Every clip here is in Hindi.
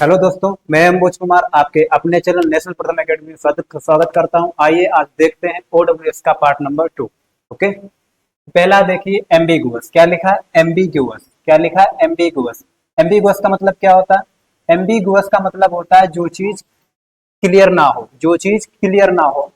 हेलो दोस्तों, मैं अंबुज कुमार आपके अपने चैनल नेशनल प्रथम एकेडमी में स्वागत करता हूं। आइए आज देखते हैं ओडब्ल्यूएस का पार्ट नंबर 2। ओके, पहला देखिए एम्बिगुअस। क्या लिखा है? एम्बिगुअस। क्या लिखा है? एम्बिगुअस। एम्बिगुअस का मतलब क्या होता है? एम्बिगुअस का मतलब होता है जो चीज क्लियर ना हो, जो चीज क्लियर ना हो।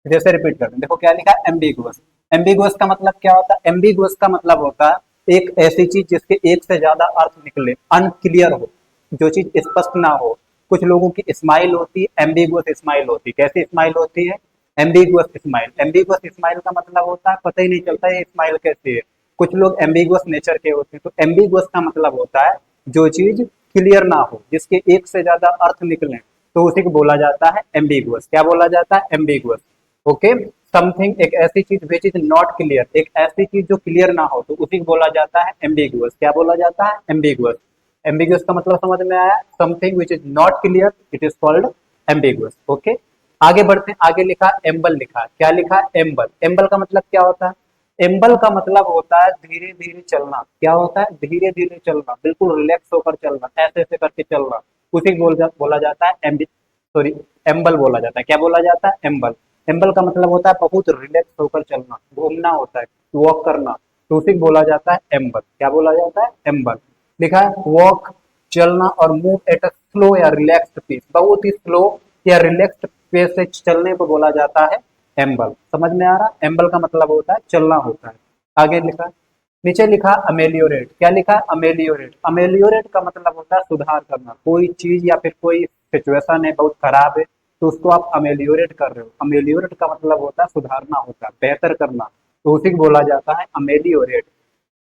जैसे रिपीट कर देखो क्या लिखा है? एम्बिगुअस। एम्बिगुअस का मतलब क्या होता है? एम्बिगुअस का मतलब होता है एक ऐसी चीज जिसके एक से ज्यादा अर्थ निकले, अनक्लियर हो, जो चीज स्पष्ट ना हो। कुछ लोगों की स्माइल होती है, एम्बिगुअस स्माइल होती है। कैसी स्माइल होती है? Ambiguous smile. एम्बिगुअस स्माइल का मतलब होता है पता ही नहीं चलता ये स्माइल कैसी है। कुछ लोग एम्बिगुअस नेचर के होते हैं। तो एम्बिगुअस का मतलब होता है जो चीज क्लियर ना हो, जिसके एक से ज्यादा अर्थ निकले, तो उसी को बोला जाता है एम्बिगुअस। क्या बोला जाता है? एम्बिगुअस। ओके, समथिंग एक ऐसी चीज विच इज नॉट क्लियर, एक ऐसी चीज जो क्लियर ना हो, तो उसी को बोला जाता है एम्बिगुअस। क्या बोला जाता है? एम्बिगुअस। एम्बिगुअस का मतलब समझ में आया? Something which is not clear, it is called ambiguous. Okay, आगे बढ़ते हैं। आगे लिखा एम्बल। लिखा क्या? लिखा है एम्बल। एम्बल का मतलब क्या होता है? एम्बल का मतलब होता है धीरे धीरे चलना। क्या होता है? धीरे धीरे चलना, बिल्कुल रिलैक्स होकर चलना, ऐसे ऐसे करके चलना, उसी को बोला जाता है सॉरी, एम्बल बोला जाता है। क्या बोला जाता है? एम्बल। एम्बल का मतलब होता है बहुत रिलैक्स होकर चलना, घूमना होता है, वॉक करना, तो उसी को बोला जाता है एम्बल। क्या बोला जाता है? एम्बल। लिखा है वॉक, चलना और मूव एट अ स्लो या रिलैक्स्ड पेस, बहुत ही स्लो या रिलैक्स्ड पेस से चलने को बोला जाता है एम्बल। समझ में आ रहा? एम्बल का मतलब होता है चलना होता है। आगे लिखा, नीचे लिखा अमेलियोरेट। क्या लिखा है? अमेलियोरेट। अमेलियोरेट का मतलब होता है सुधार करना। कोई चीज या फिर कोई सिचुएशन है बहुत खराब है, तो उसको आप अमेलियोरेट कर रहे हो। अमेलियोरेट का मतलब होता है सुधारना होता है, बेहतर करना, तो उसी को बोला जाता है अमेलियोरेट।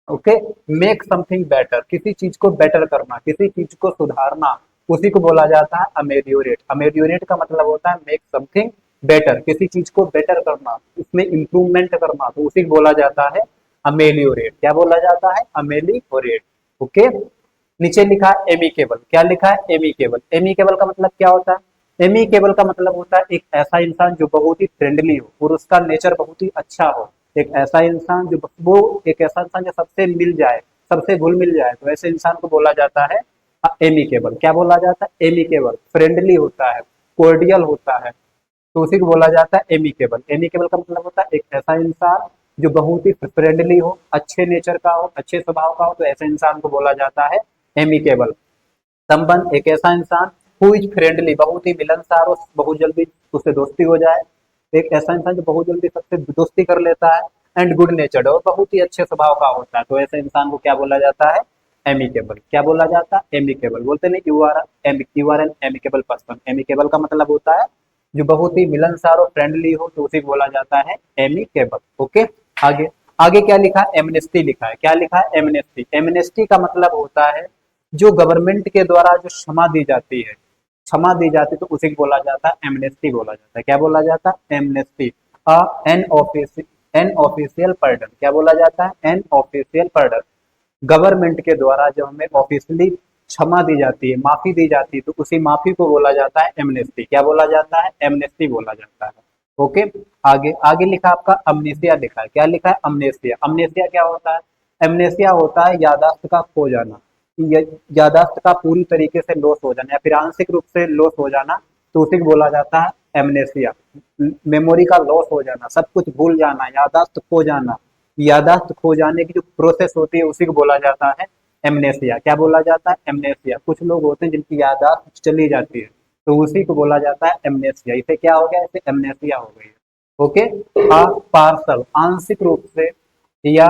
ओके, मेक समथिंग बेटर, किसी चीज को बेटर करना, किसी चीज को सुधारना, उसी को बोला जाता है अमेलियोरेट। अमेलियोरेट का मतलब होता है मेक समथिंग बेटर, किसी चीज को बेटर करना, उसमें इंप्रूवमेंट करना, तो उसी को बोला जाता है अमेलियोरेट। क्या बोला जाता है? अमेलियोरेट। ओके, नीचे लिखा है एमिकेबल। क्या लिखा है? एमिकेबल। एमिकेबल का मतलब क्या होता है? एमिकेबल का मतलब होता है एक ऐसा इंसान जो बहुत ही फ्रेंडली हो और उसका नेचर बहुत ही अच्छा हो। एक ऐसा इंसान जो वो एक ऐसा इंसान जो सबसे मिल जाए, सबसे घुल मिल जाए, तो ऐसे इंसान को बोला जाता है एमिकेबल। क्या बोला जाता है? एमिकेबल। फ्रेंडली होता है, कोर्डियल होता है, तो उसी को बोला जाता है एमिकेबल। एमिकेबल का मतलब होता है एक ऐसा इंसान जो बहुत ही फ्रेंडली हो, अच्छे नेचर का हो, अच्छे स्वभाव का हो, तो ऐसे इंसान को बोला जाता है एमिकेबल। संबंध एक ऐसा इंसान हु इज फ्रेंडली, बहुत ही मिलनसार हो, बहुत जल्दी उससे दोस्ती हो जाए। एक ऐसा इंसान जो बहुत जल्दी सबसे दोस्ती कर लेता है। एंड गुड नेचर्ड और बहुत ही अच्छे स्वभाव का होता है, तो ऐसे इंसान को क्या बोला जाता है? एमिकेबल। क्या बोला जाता है? एमिकेबल। बोलते नहीं you are an amicable person. Amicable का मतलब होता है जो बहुत ही मिलनसार और फ्रेंडली हो, तो उसे बोला जाता है एमिकेबल। ओके, आगे आगे क्या लिखा है? एमनेस्टी लिखा है। क्या लिखा है? एमनेस्टी। एमनेस्टी का मतलब होता है जो गवर्नमेंट के द्वारा जो क्षमा दी जाती है, क्षमा दी जाती है, तो उसे बोला जाता है एमनेस्टी बोला जाता है। क्या बोला जाता है? Amnesty. An office an official pardon. क्या बोला जाता है? N official pardon. गवर्नमेंट के द्वारा जब हमें ऑफिशियली क्षमा दी जाती है, माफी दी जाती है, तो उसी माफी को बोला जाता है एमनेस्टी। क्या बोला जाता है? एमनेस्टी बोला जाता है। ओके, आगे आगे लिखा आपका अमनेसिया लिखा है। क्या लिखा है? अमनेसिया। अमनेसिया क्या होता है? एमनेसिया होता है यादाश्त का खो जाना, यादाश्त का पूरी तरीके से लॉस हो जाना या फिर आंशिक रूप से लॉस हो जाना, तो उसी को बोला जाता है एमनेसिया। मेमोरी का लॉस हो जाना, सब कुछ भूल जाना, यादाश्त खो जाना, यादाश्त खो जाने की जो प्रोसेस होती है उसी को बोला जाता है एमनेसिया। क्या बोला जाता है? एमनेसिया। कुछ लोग होते हैं जिनकी यादाश्त चली जाती है, तो उसी को बोला जाता है एमनेसिया। इसे क्या हो गया? इसे एमनेसिया हो गई है। ओके, पार्सल आंशिक रूप से या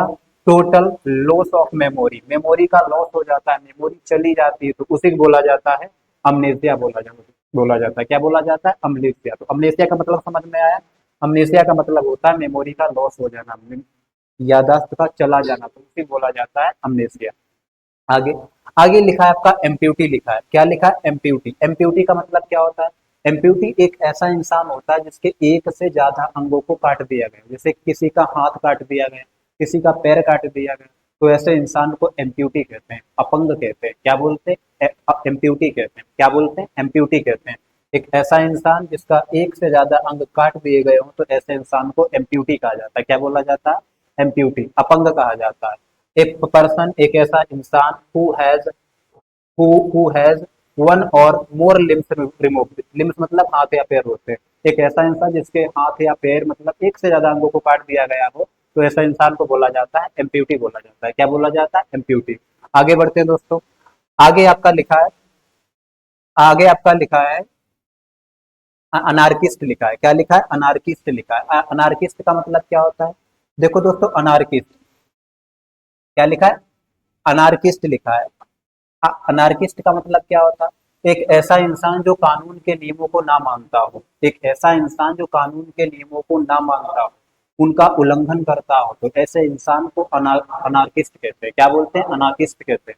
total loss of memory, memory का लॉस हो जाता है, मेमोरी चली जाती है, तो उसी को बोला जाता है अमनेसिया बोला जाता है। क्या बोला जाता है? अमनेसिया। तो अमनेसिया का मतलब समझ में आया? अमनेसिया का मतलब होता है मेमोरी का लॉस हो जाना, यादाश्त का चला जाना, तो उसी को बोला जाता है अमनेसिया। आगे आगे लिखा है आपका एम्प्यूटी लिखा है। क्या लिखा है? एम्प्यूटी। एम्प्यूटी का मतलब क्या होता है? एम्प्यूटी एक ऐसा इंसान होता है जिसके एक से ज्यादा अंगों को काट दिया गया, जैसे किसी का हाथ काट दिया गया, किसी का पैर काट दिया गया, तो ऐसे इंसान को एम्प्यूटी कहते हैं, अपंग कहते हैं। क्या बोलते हैं? एम्प्यूटी कहते हैं। क्या बोलते हैं? एम्प्यूटी कहते हैं। एक ऐसा इंसान जिसका एक से ज्यादा अंग काट दिए गए हो, तो ऐसे इंसान को एम्प्यूटी कहा जाता है। क्या बोला जाता है? एम्प्यूटी, अपंग कहा जाता है। ए पर्सन एक ऐसा इंसान हु हैज वन और मोर लिम्स रिमूव्ड। लिम्स मतलब हाथ या पैर होते हैं। एक ऐसा इंसान जिसके हाथ या पैर मतलब एक से ज्यादा अंगों को काट दिया गया हो, तो ऐसा इंसान को बोला जाता है एम्प्यूटी बोला जाता है। क्या बोला जाता है? एम्प्यूटी। आगे बढ़ते हैं दोस्तों। आगे आपका लिखा है, आगे आपका लिखा है अनार्किस्ट लिखा है। क्या लिखा है? अनार्किस्ट लिखा है। अनार्किस्ट का मतलब क्या होता है? देखो दोस्तों, अनार्किस्ट क्या लिखा है? अनार्किस्ट लिखा है। अनार्किस्ट का मतलब क्या होता है? एक ऐसा इंसान जो कानून के नियमों को ना मानता हो। एक ऐसा इंसान जो कानून के नियमों को ना मानता हो, उनका उल्लंघन करता हो, तो ऐसे इंसान को अनार्किस्ट कहते हैं। क्या बोलते हैं? अनार्किस्ट कहते हैं।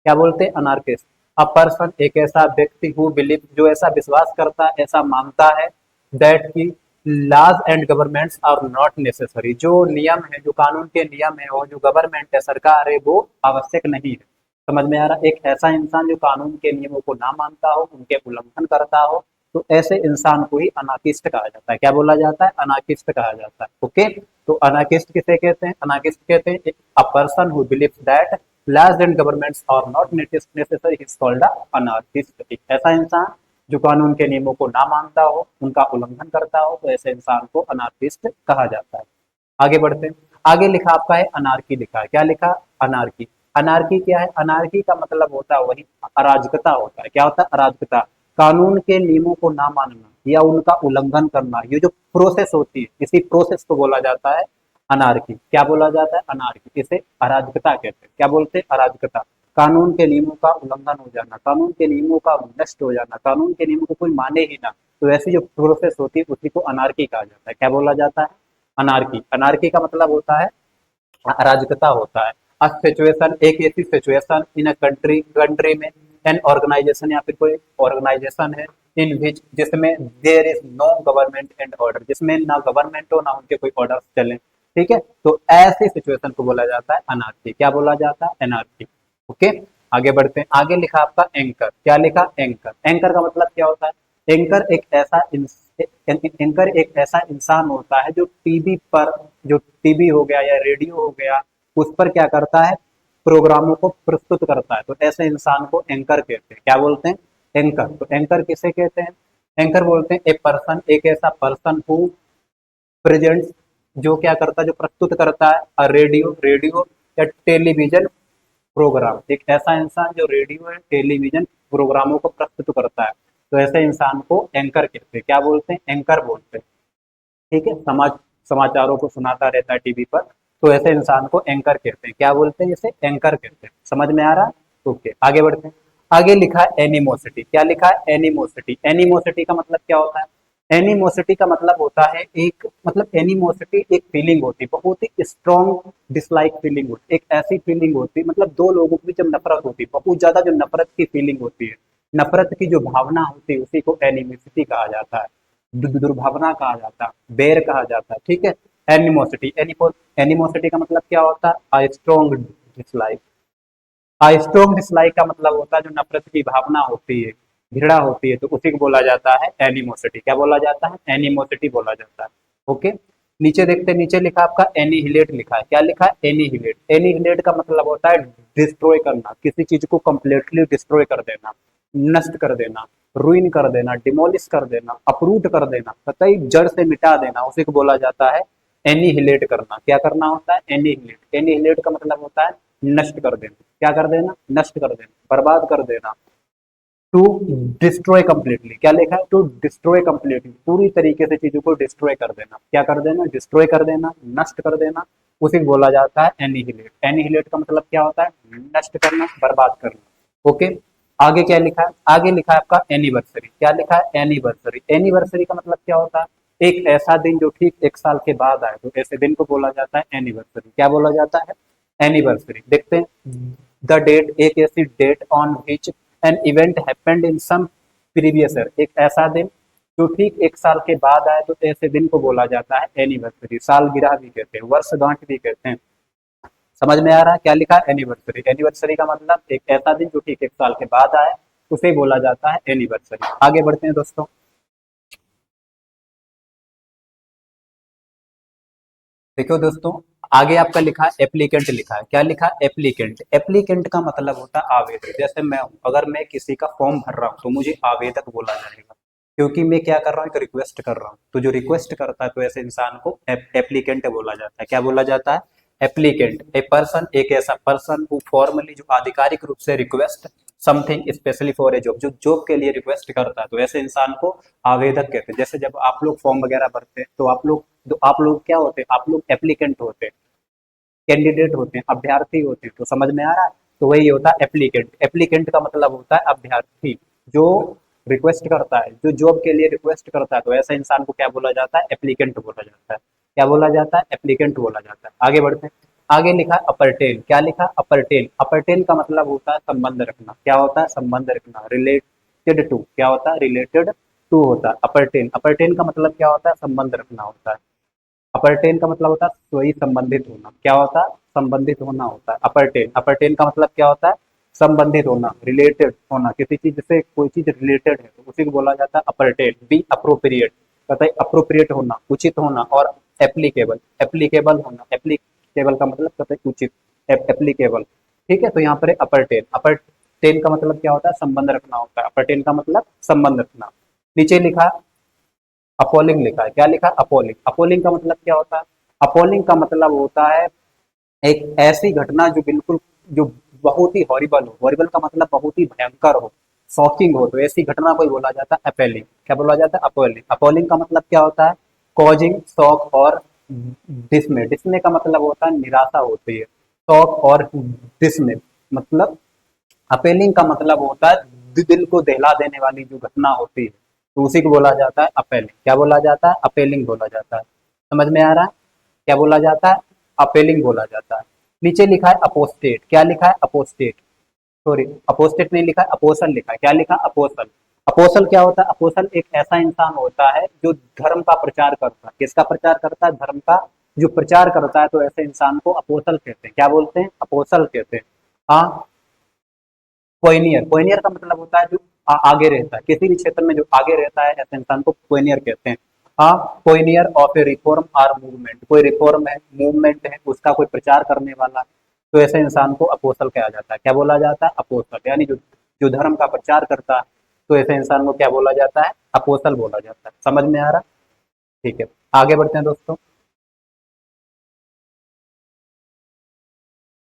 क्या बोलते हैं? अनार्किस्ट। अ पर्सन एक ऐसा व्यक्ति हु बिलीव, जो ऐसा विश्वास करता है, ऐसा मानता है, दैट की laws and governments are not necessary. जो नियम है, जो कानून के नियम है और जो गवर्नमेंट है, सरकार है, वो आवश्यक नहीं है। समझ में आ रहा? एक ऐसा इंसान जो कानून के नियमों को ना मानता हो, उनके उल्लंघन करता हो, तो ऐसे इंसान को ही अनार्किस्ट कहा जाता है। क्या बोला जाता है? अनार्किस्ट कहा जाता है। ओके। तो अनार्किस्ट किसे कहते हैं? अनार्किस्ट कहते हैं a person who believes that laws and governments are not necessary is called a anarchist. एक ऐसा इंसान जो कानून के नियमों को ना मानता हो, उनका उल्लंघन करता हो, तो ऐसे इंसान को अनार्किस्ट कहा जाता है। आगे बढ़ते हैं। आगे लिखा आपका है अनार्की लिखा है। क्या लिखा? अनार्की। अनार्की क्या है? अनार्की का मतलब होता है वही अराजकता होता है। क्या होता है? अराजकता। कानून के नियमों को ना मानना या उनका उल्लंघन करना, ये जो प्रोसेस होती है, इसी प्रोसेस को बोला जाता है अनार्की। क्या बोला जाता है? अनार्की। इसे अराजकता कहते हैं। क्या बोलते हैं? अराजकता। कानून के नियमों का उल्लंघन हो जाना, कानून के नियमों का नष्ट हो जाना, कानून के नियमों को कोई माने ही ना, तो ऐसी जो प्रोसेस होती है उसी को अनार्की कहा जाता है। क्या बोला जाता है? अनार्की। अनार्की का मतलब होता है अराजकता होता है। अ सिचुएशन एक ऐसी situation in a country, country में, एन ऑर्गेनाइजेशन या फिर कोई ऑर्गेनाइजेशन है, इन विच जिसमें there is no government and order, जिसमें ना गवर्नमेंट हो ना उनके कोई ऑर्डर चले। ठीक है, तो ऐसी सिचुएशन को बोला जाता है अनार्की। क्या बोला जाता है? अनार्की। ओके। आगे बढ़ते हैं। आगे लिखा आपका एंकर। क्या लिखा? एंकर। एंकर का मतलब क्या होता है? एंकर एक ऐसा एंकर एक ऐसा इंसान होता है जो टीवी पर, जो टीवी हो गया या रेडियो हो गया, उस पर क्या करता है? प्रोग्रामों को प्रस्तुत करता है। तो ऐसे इंसान को एंकर कहते हैं। क्या बोलते हैं? एंकर। तो एंकर किसे कहते हैं? एंकर बोलते हैं ए पर्सन, एक ऐसा पर्सन हु प्रेजेंट, जो क्या करता है? जो प्रस्तुत करता है रेडियो, रेडियो या टेलीविजन प्रोग्राम। एक ऐसा इंसान जो रेडियो या टेलीविजन प्रोग्रामों को प्रस्तुत करता है, तो ऐसे इंसान को एंकर कहते हैं। क्या बोलते हैं? एंकर बोलते हैं। ठीक है, समाचारों को सुनाता रहता है टीवी पर, तो ऐसे इंसान को एंकर कहते हैं। क्या बोलते हैं? इसे एंकर कहते हैं। समझ में आ रहा है? ओके, आगे बढ़ते हैं। आगे लिखा है एनिमोसिटी। क्या लिखा है? एनिमोसिटी। एनिमोसिटी का मतलब क्या होता है? एनिमोसिटी का मतलब होता है एक, मतलब एनिमोसिटी एक फीलिंग होती है, बहुत ही स्ट्रॉन्ग डिसलाइक फीलिंग होती है। एक ऐसी फीलिंग होती है, मतलब दो लोगों के बीच जब नफरत होती है, बहुत ज्यादा जो नफरत की फीलिंग होती है, नफरत की जो भावना होती है, उसी को एनिमोसिटी कहा जाता है, दुर्भावना कहा जाता है, बेर कहा जाता है। ठीक है, एनिमोसिटी। एनिमोसिटी का मतलब क्या होता है? Strong dislike. स्ट्रॉन्ग डिसलाइक का मतलब होता है जो नफरत की भावना होती है, घृणा होती है, तो उसी को बोला जाता है एनिमोसिटी। क्या बोला जाता है? एनिमोसिटी बोला जाता है। ओके। नीचे देखते हैं, नीचे लिखा आपका एनिहिलेट लिखा है। क्या लिखा है? एनिहिलेट। एनिहिलेट का मतलब होता है डिस्ट्रॉय करना, किसी चीज को कंप्लीटली डिस्ट्रॉय कर देना, नष्ट कर देना, रुइन कर देना, डिमोलिश कर देना, अपरूट कर देना, कतई जड़ से मिटा देना, उसी को बोला जाता है एनिहिलेट करना। क्या करना होता है? एनिहिलेट। एनिहिलेट का मतलब होता है नष्ट कर देना। क्या कर देना? नष्ट कर देना, बर्बाद कर देना। To destroy completely. क्या लिखा है? टू डिस्ट्रॉय कंप्लीटली, पूरी तरीके से चीजों को डिस्ट्रॉय कर देना। क्या कर देना? डिस्ट्रॉय कर देना, नष्ट कर देना, उसी को बोला जाता है एनिहिलेट। एनिहिलेट का मतलब क्या होता है? नष्ट करना, बर्बाद करना। ओके। आगे क्या लिखा है? आगे लिखा है आपका एनिवर्सरी। क्या लिखा है? एनिवर्सरी। एनिवर्सरी का मतलब क्या होता है? एक ऐसा दिन जो ठीक एक साल के बाद आए, तो ऐसे दिन को बोला जाता है एनिवर्सरी। क्या बोला जाता है? एनिवर्सरी। देखते हैं द डेट, एक ऐसी date on which an event happened in some previous year, एक ऐसा दिन जो ठीक एक साल के बाद आए, तो ऐसे दिन को बोला जाता है एनिवर्सरी। सालगिरह भी कहते हैं, वर्षगांठ भी कहते हैं। समझ में आ रहा है? क्या लिखा है? एनिवर्सरी। एनिवर्सरी का मतलब एक ऐसा दिन जो ठीक एक साल के बाद आए, उसे बोला जाता है एनिवर्सरी। आगे बढ़ते हैं दोस्तों। देखो दोस्तों, आगे आपका लिखा है एप्लीकेंट, लिखा है क्या, लिखा है एप्लीकेंट। एप्लीकेंट का मतलब होता है आवेदक। जैसे मैं हूं, अगर मैं किसी का फॉर्म भर रहा हूं तो मुझे आवेदक बोला जाएगा, क्योंकि मैं क्या कर रहा हूँ, एक रिक्वेस्ट कर रहा हूँ। तो जो रिक्वेस्ट करता है तो ऐसे इंसान को एप्लीकेंट बोला जाता है। क्या बोला जाता है, एप्लीकेंट। ए पर्सन, एक ऐसा पर्सन हु फॉर्मली, जो आधिकारिक रूप से request something specially for a job, जो जॉब के लिए रिक्वेस्ट करता है, तो ऐसे इंसान को आवेदक कहते हैं। जैसे जब आप लोग फॉर्म वगैरह भरते हैं तो आप लोग क्या होते हैं, आप लोग एप्लीकेंट होते हैं, कैंडिडेट होते हैं, अभ्यर्थी होते हैं। तो समझ में आ रहा है, तो वही होता है एप्लीकेंट। एप्लीकेंट का मतलब होता है अभ्यर्थी, जो रिक्वेस्ट करता है, जो जॉब के लिए रिक्वेस्ट करता है, तो ऐसे इंसान को क्या बोला जाता है, एप्लीकेंट बोला जाता है। क्या बोला जाता है, एप्लीकेंट बोला जाता है। आगे बढ़ते हैं। आगे लिखा है अपरटेन। क्या लिखा, अपरटेन। अपरटेन का मतलब होता है संबंध रखना। क्या होता है, संबंध रखना, रिलेटेड टू। क्या होता है, रिलेटेड टू होता है अपरटेन। अपरटेन का मतलब क्या होता है, संबंध रखना होता है। अपरटेन का मतलब होता है स्वयं संबंधित होना। क्या होता है, संबंधित होना होता है अपरटेन। अपरटेन का मतलब क्या होता है, संबंधित होना, रिलेटेड होना, किसी चीज से कोई चीज रिलेटेड है तो उसी को बोला जाता है अपरटेन। बी अप्रोप्रिएट, कहता है अप्रोप्रिएट होना, उचित होना। और एप्लीकेबल, एप्लीकेबल होना। एप्लीकेबल का मतलब कहता है उचित, एप्लीकेबल। ठीक है, तो यहाँ पर अपरटेन। अपरटेन का मतलब क्या होता है, संबंध रखना होता है। अपरटेन का मतलब संबंध रखना। नीचे लिखा अपोलिंग, लिखा है क्या, लिखा अपोलिंग। अपोलिंग का मतलब क्या होता है, अपोलिंग का मतलब होता है एक ऐसी घटना जो बिल्कुल, जो बहुत ही हॉरिबल हो। हॉरिबल का मतलब बहुत ही भयंकर हो, शॉकिंग हो, तो ऐसी घटना को ही बोला जाता है अपेलिंग। क्या बोला जाता है, अपोलिंग। अपोलिंग का मतलब क्या होता है, कॉजिंग शॉक और डिसमे। डिसमे का मतलब होता है निराशा होती है, शॉक और डिसमे मतलब। अपेलिंग का मतलब होता है दिल को दहला देने वाली जो घटना होती है, तो उसी को बोला जाता है अपेलिंग। क्या बोला जाता है, अपेलिंग बोला जाता है। समझ में आ रहा है, क्या बोला जाता है, अपेलिंग बोला जाता है। नीचे लिखा है अपोस्टेट। क्या लिखा है, अपोस्टेट। सॉरी, अपोस्टेट नहीं लिखा है, अपोसल लिखा है। क्या लिखा, अपोसल। अपोसल क्या होता है, अपोसल एक ऐसा इंसान होता है जो धर्म का प्रचार करता है। किसका प्रचार करता है, धर्म का जो प्रचार करता है, तो ऐसे इंसान को अपोसल कहते हैं। क्या बोलते हैं, अपोसल कहते हैं। हाँ, पोइनियर। पोइनियर का मतलब होता है जो आगे रहता है, किसी भी क्षेत्र में जो आगे रहता है, ऐसे इंसान को पोइनियर कहते हैं। हाँ, pioneer of a reform or movement. कोई रिफॉर्म है, मूवमेंट है, उसका कोई प्रचार करने वाला, तो ऐसे इंसान को अपोस्तल कहा जाता है। क्या बोला जाता है, अपोस्तल। यानी जो जो धर्म का प्रचार करता है, तो ऐसे इंसान को क्या बोला जाता है, अपोस्तल बोला जाता है। समझ में आ रहा, ठीक है। आगे बढ़ते हैं दोस्तों।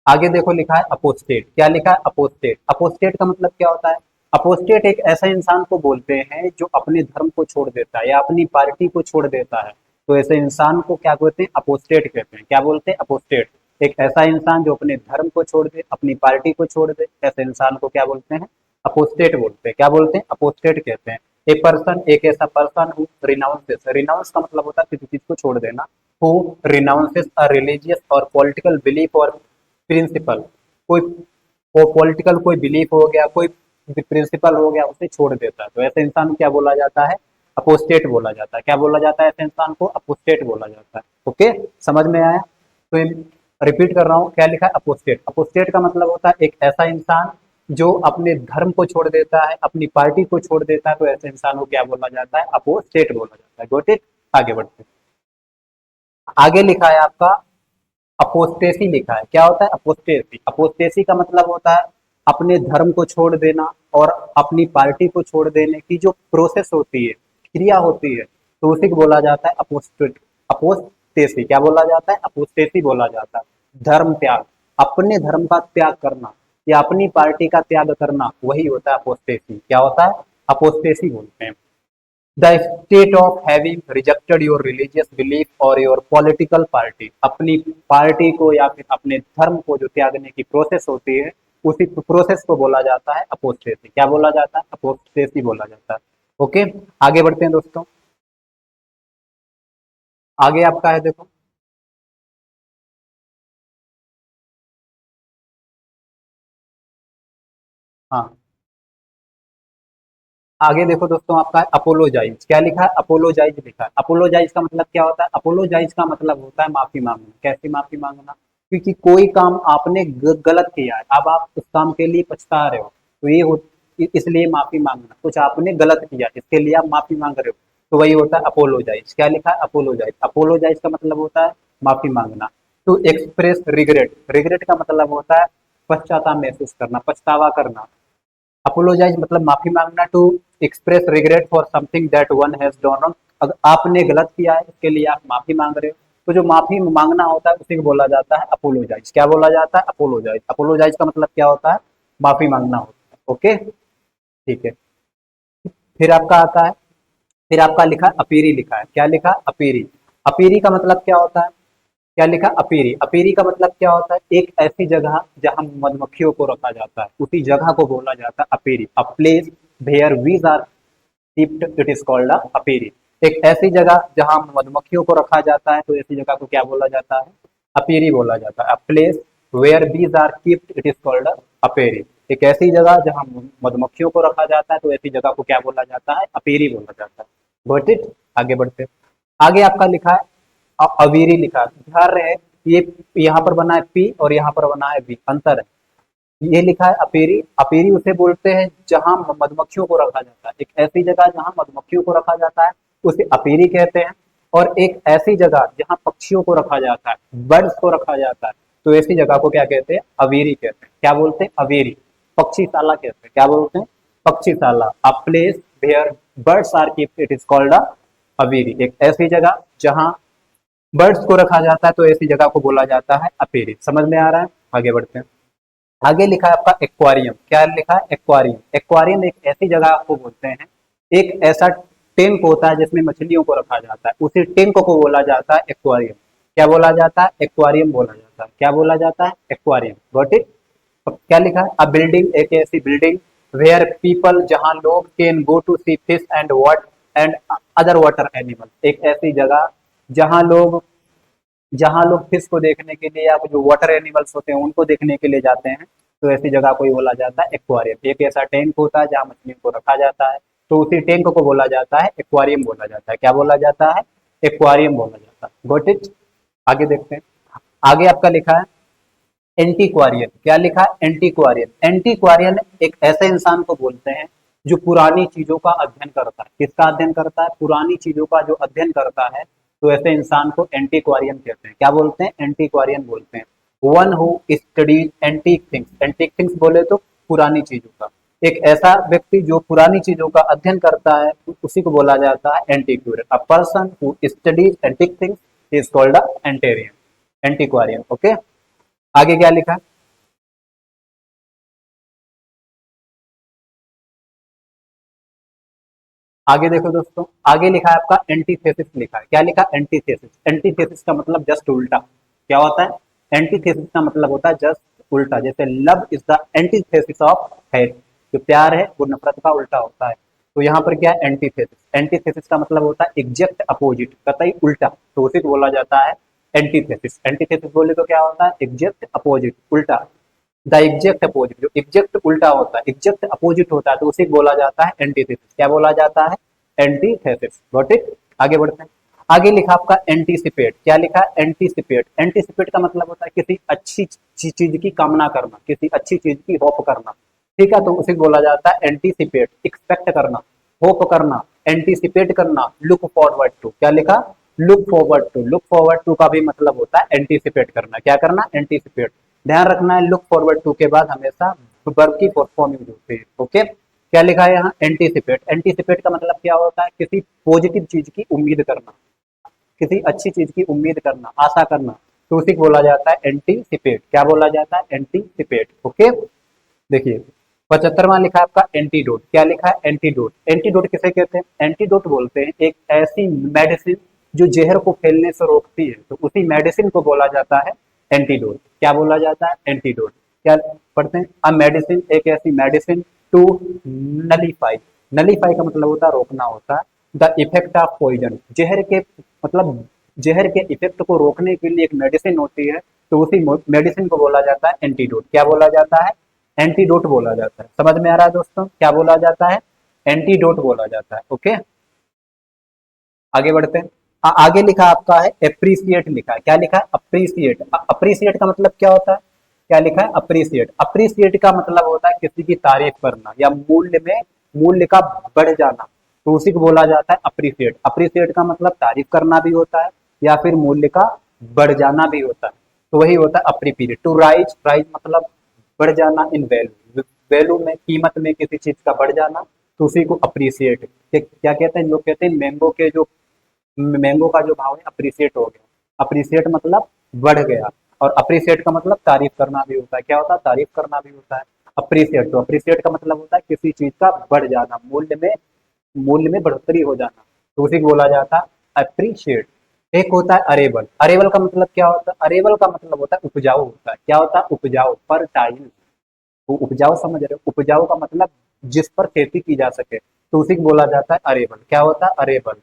आगे देखो, लिखा है अपोस्टेट। क्या लिखा है, अपोस्टेट। अपोस्टेट का मतलब क्या होता है, अपोस्टेट एक ऐसा इंसान को बोलते हैं जो अपने धर्म को छोड़ देता है या अपनी पार्टी को छोड़ देता है, तो ऐसे इंसान को क्या कहते हैं, अपोस्टेट कहते हैं। क्या बोलते हैं, अपोस्टेट। एक ऐसा इंसान जो अपने धर्म को छोड़ दे, अपनी पार्टी को छोड़ दे, ऐसे इंसान को क्या बोलते हैं, अपोस्टेट बोलते हैं। क्या बोलते हैं, अपोस्टेट कहते हैं। ए पर्सन, एक ऐसा पर्सन हु रिनाउंसेस। रिनाउंस का मतलब होता है किसी चीज को छोड़ देना। हु रिनाउंसेस अ रिलीजियस और पॉलिटिकल बिलीफ और प्रिंसिपल। कोई पॉलिटिकल कोई बिलीफ हो गया, कोई प्रिंसिपल हो गया, उसे छोड़ देता है, तो ऐसे इंसान को क्या बोला जाता है, अपोस्टेट बोला जाता है। क्या बोला जाता है, ऐसे इंसान को अपोस्टेट बोला जाता है। ओके, समझ में आया। तो रिपीट कर रहा हूँ, क्या लिखा है, अपोस्टेट। अपोस्टेट का मतलब होता है एक ऐसा इंसान जो अपने धर्म को छोड़ देता है, अपनी पार्टी को छोड़ देता है, तो ऐसे इंसान को क्या बोला जाता है, अपोस्टेट बोला जाता है। Got it. आगे बढ़ते हैं। आगे लिखा है आपका अपोस्टेसी, लिखा है। क्या होता है, अपोस्टेसी। अपोस्टेसी का मतलब होता है अपने धर्म को छोड़ देना और अपनी पार्टी को छोड़ देने की जो प्रोसेस होती है, क्रिया होती है, तो उसी को बोला जाता है अपोस्टेट। अपोस्टेसी क्या बोला जाता है, अपोस्टेसी बोला जाता है। धर्म त्याग, अपने धर्म का त्याग करना या अपनी पार्टी का त्याग करना, वही होता है अपोस्टेसी। क्या होता है, अपोस्टेसी बोलते हैं। The state of having rejected your religious belief और योर पॉलिटिकल पार्टी। अपनी पार्टी को या फिर अपने धर्म को जो त्यागने की प्रोसेस होती है, उसी प्रोसेस को बोला जाता है अपोस्टेसी। क्या बोला जाता है, अपोस्टेसी बोला जाता है। ओके, आगे बढ़ते हैं दोस्तों। आगे आपका है, देखो। हाँ, आगे देखो दोस्तों, आपका है अपोलोजाइज। क्या लिखा है, अपोलोजाइज लिखा है। अपोलोजाइज का मतलब क्या होता है, अपोलोजाइज का मतलब होता है माफी मांगना। कैसी माफी मांगना, क्योंकि कोई काम आपने गलत किया है, अब आप उस काम के लिए पछता रहे हो, तो ये इसलिए माफी मांगना। कुछ आपने गलत किया, इसके लिए आप माफी मांग रहे हो, तो वही होता है अपोलोजाइज। क्या लिखा है? अपोलोजाइज। अपोलोजाइज का मतलब होता है माफी मांगना। टू एक्सप्रेस रिग्रेट, रिग्रेट का मतलब होता है पश्चाताप महसूस करना, पछतावा करना। अपोलोजाइज मतलब माफी मांगना। To express regret for something that one has done wrong, अगर आपने गलत किया है इसके लिए आप माफी मांग रहे हो, तो जो माफी मांगना होता है उसी को बोला जाता है अपोलोजाइज। क्या बोला जाता है? अपोलोजाइज। अपोलोजाइज का मतलब क्या होता है? माफी मांगना होता है। ओके, ठीक है। फिर आपका आता है, फिर आपका लिखा अपीरी लिखा है। क्या लिखा? अपीरी। अपीरी का मतलब क्या होता है? क्या लिखा? अपीरी। अपीरी का मतलब क्या होता है? एक ऐसी जगह जहां मधुमक्खियों को रखा जाता है, उसी जगह को बोला जाता है apiary. A place where bees are kept, it is called a apiary. एक ऐसी जगह जहां मधुमक्खियों को रखा जाता है, तो ऐसी जगह को क्या बोला जाता है? अपीरी बोला जाता है। A place where bees are kept, it is called a apiary. एक ऐसी जगह जहां मधुमक्खियों को रखा जाता है, तो ऐसी जगह को क्या बोला जाता है? अपीरी बोला जाता है। Got it? आगे बढ़ते हैं। आगे आपका लिखा है अवीरी लिखा है। ध्यान रहे, ये यहाँ पर बना है पी और यहाँ पर बना है वी, अंतर है। ये लिखा है अपेरी। अपेरी उसे बोलते हैं जहां मधुमक्खियों को रखा जाता है। एक ऐसी जगह जहां मधुमक्खियों को रखा जाता है उसे अपेरी कहते हैं। और एक ऐसी जगह जहां पक्षियों को रखा जाता है, बर्ड्स को रखा जाता है, तो ऐसी जगह को क्या कहते हैं? अवेरी कहते हैं। क्या बोलते हैं? अवेरी। पक्षीशाला कहते हैं। क्या बोलते हैं? पक्षीशाला। A place where birds are kept, it is called a aviary. एक ऐसी जगह जहां बर्ड्स को रखा जाता है, तो ऐसी जगह को बोला जाता है अपेरी। समझ में आ रहा है? आगे बढ़ते हैं। आगे लिखा है आपका एक्वारियम। क्या लिखा है? एक्वारियम। एक्वारियम एक ऐसी जगह को बोलते हैं, एक ऐसा टैंक होता है जिसमें मछलियों को रखा जाता है, उसी टैंक को बोला जाता है एक्वारियम। क्या बोला जाता है? एक्वारियम बोला जाता है। क्या बोला जाता है? एक्वारियम। Got it? क्या लिखा है? अ बिल्डिंग, एक ऐसी बिल्डिंग वेयर पीपल, जहां लोग can go to see fish and what and other water animal. एक ऐसी जगह जहां लोग, जहां लोग फिश को देखने के लिए या जो वाटर एनिमल्स होते हैं उनको देखने के लिए जाते हैं, तो ऐसी जगह को ही बोला जाता है एक्वारियम। एक ऐसा टैंक होता है जहां मछलियों को रखा जाता है, तो उसी टैंक को बोला जाता है एक्वारियम बोला जाता है। क्या बोला जाता है? एक्वारियम बोला जाता है। Got it? आगे देखते हैं। आगे आपका लिखा है एंटीक्वारियन। क्या लिखा है? एंटीक्वारियन। एंटीक्वारियन एक ऐसे इंसान को बोलते हैं जो पुरानी चीजों का अध्ययन करता है। किसका अध्ययन करता है? पुरानी चीजों का जो अध्ययन करता है, तो ऐसे इंसान को एंटीक्वारियन कहते हैं। क्या बोलते हैं? एंटीक्वारियन बोलते हैं। One who studies antique things. Antique things बोले तो पुरानी चीजों का। एक ऐसा व्यक्ति जो पुरानी चीजों का अध्ययन करता है, उसी को बोला जाता है antiquarian. A person who studies antique things is called a antiquarian, antiquarian. Okay, आगे क्या लिखा है? आगे देखो दोस्तों, आगे लिखा है आपका एंटीथेसिस लिखा है। क्या लिखा? एंटीथेसिस। एंटीथेसिस का मतलब जस्ट उल्टा। क्या होता है? एंटीथेसिस का मतलब होता है जस्ट उल्टा। जैसे love is the antithesis of hate, जो प्यार है वो नफरत का उल्टा होता है। तो यहाँ पर क्या है? एंटीथेसिस। एंटीथेसिस का मतलब होता है एग्जैक्ट अपोजिट, कतई उल्टा, तो उसी को बोला जाता है एंटीथेसिस। एंटीथेसिस बोले तो क्या होता है? एग्जैक्ट अपोजिट, उल्टा। द एग्जैक्ट अपोजिट, जो एग्जैक्ट उल्टा होता है, एग्जैक्ट अपोजिट होता है, तो उसे बोला जाता है एंटीथेसिस। क्या बोला जाता है? एंटीथेसिस। Got it? आगे बढ़ते हैं। आगे लिखा आपका एंटीसिपेट। क्या लिखा है? एंटीसिपेट। एंटीसिपेट का मतलब होता है किसी अच्छी चीज की कामना करना, किसी अच्छी चीज की होप करना। ठीक है, तो उसे बोला जाता है एंटीसिपेट। एक्सपेक्ट करना, होप करना, एंटीसिपेट करना, लुक फॉरवर्ड टू। क्या लिखा? Look forward to. Look forward to का भी मतलब होता है एंटीसिपेट करना। क्या करना? एंटीसिपेट। ध्यान रखना है, लुक फॉरवर्ड टू के बाद हमेशा वर्ब की फॉर्म यूज होती है। ओके, क्या लिखा है यहाँ? एंटीसिपेट। एंटीसिपेट का मतलब क्या होता है? किसी पॉजिटिव चीज की उम्मीद करना, किसी अच्छी चीज की उम्मीद करना, आशा करना, तो उसी को बोला जाता है एंटीसिपेट। क्या बोला जाता है? एंटीसिपेट। ओके, देखिए 75वां लिखा है आपका एंटीडोट। क्या लिखा है? एंटीडोट। एंटीडोट किसे कहते हैं? एंटीडोट बोलते हैं एक ऐसी मेडिसिन जो जहर को फैलने से रोकती है, तो उसी मेडिसिन को बोला जाता है एंटीडोट। क्या बोला जाता है? एंटीडोट। क्या पढ़ते हैं? अ मेडिसिन, एक ऐसी मेडिसिन टू नलीफाई। नलीफाई का मतलब होता है रोकना होता है। द इफेक्ट ऑफ पॉइजन, जहर के मतलब जहर के इफेक्ट को रोकने के लिए एक मेडिसिन होती है, तो उसी मेडिसिन को बोला जाता है एंटीडोट। क्या बोला जाता है? एंटीडोट बोला जाता है। समझ में आ रहा है दोस्तों? क्या बोला जाता है? एंटीडोट बोला जाता है। ओके, आगे बढ़ते हैं। आगे लिखा आपका है एप्रिसिएट लिखा है। क्या लिखा है? अप्रिसिएट। अप्रिसिएट का मतलब क्या होता है? क्या लिखा है? अप्रिसिएट। अप्रिसिएट का मतलब होता है किसी की तारीफ करना या मूल्य में, मूल्य का बढ़ जाना। तो उसी को बोला जाता है अप्रिसिएट। अप्रिसिएट का मतलब तारीफ करना भी होता है या फिर मूल्य का बढ़ जाना भी होता है, तो वही होता है अप्रिसिएट। टू राइज, राइज मतलब बढ़ जाना इन वैल्यू, वैल्यू में, कीमत में किसी चीज का बढ़ जाना, तो उसी को अप्रिसिएट। क्या कहते हैं लोग, कहते हैं मैंगो का जो भाव है अप्रिसिएट हो गया। अप्रिसिएट मतलब बढ़ गया, और अप्रिसिएट का मतलब तारीफ करना भी होता है। क्या होता है? तारीफ करना भी होता है। अप्रिसिएट, तो अप्रिसिएट का मतलब होता है किसी चीज का बढ़ जाना, मूल्य में बढ़ोतरी हो जाना, तो उसी को बोला जाता है अप्रिशिएट। एक होता है अरेबल। अरेबल का मतलब क्या होता है? अरेबल का मतलब होता है उपजाऊ होता है। क्या होता है? उपजाऊ, फर्टाइल। तो उपजाऊ समझ रहे हो? उपजाऊ का मतलब जिस पर खेती की जा सके, तो उसी को बोला जाता है अरेबल। क्या होता है? Arable.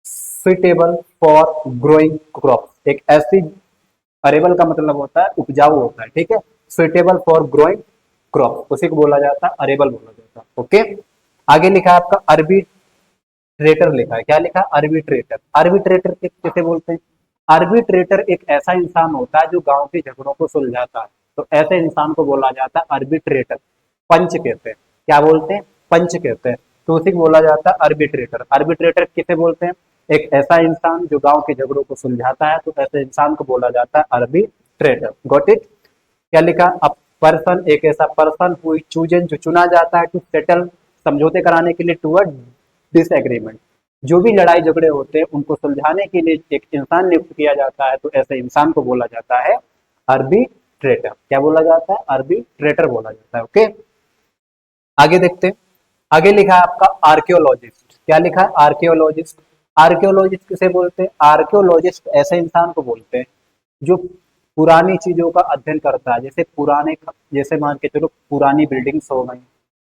Suitable for growing crop, एक ऐसी, अरेबल का मतलब होता है उपजाऊ होता है, ठीक है। सुइटेबल फॉर ग्रोइंग क्रॉप, उसी को बोला जाता है अरेबल बोला जाता है। ओके, आगे लिखा है आपका आर्बिट्रेटर लिखा है। क्या लिखा है? आर्बिट्रेटर। आर्बिट्रेटर किसे बोलते हैं? आर्बिट्रेटर एक ऐसा इंसान होता है जो गांव के झगड़ों को सुलझाता है, तो ऐसे इंसान को बोला जाता है आर्बिट्रेटर। पंच कहते हैं। क्या बोलते हैं? पंच कहते हैं, तो उसी को बोला जाता है आर्बिट्रेटर। आर्बिट्रेटर किसे बोलते हैं? एक ऐसा इंसान जो गांव के झगड़ों को सुलझाता है, तो ऐसे इंसान को बोला जाता है आर्बिट्रेटर। Got it? क्या लिखा? अब पर्सन, एक ऐसा पर्सन हुई चूजन, जो चुना जाता है टू सेटल, समझौते कराने के लिए, टूवर्ड डिसएग्रीमेंट, जो भी लड़ाई झगड़े होते हैं उनको सुलझाने के लिए एक इंसान नियुक्त किया जाता है, तो ऐसे इंसान को बोला जाता है आर्बिट्रेटर। क्या बोला जाता है? आर्बिट्रेटर बोला जाता है। ओके, आगे देखते हैं। आगे लिखा है आपका आर्कियोलॉजिस्ट। क्या लिखा है? आर्कियोलॉजिस्ट। आर्कियोलॉजिस्ट किसे बोलते हैं? आर्कियोलॉजिस्ट ऐसे इंसान को बोलते हैं जो पुरानी चीजों का अध्ययन करता है। जैसे मान के चलो पुरानी बिल्डिंग्स हो गई,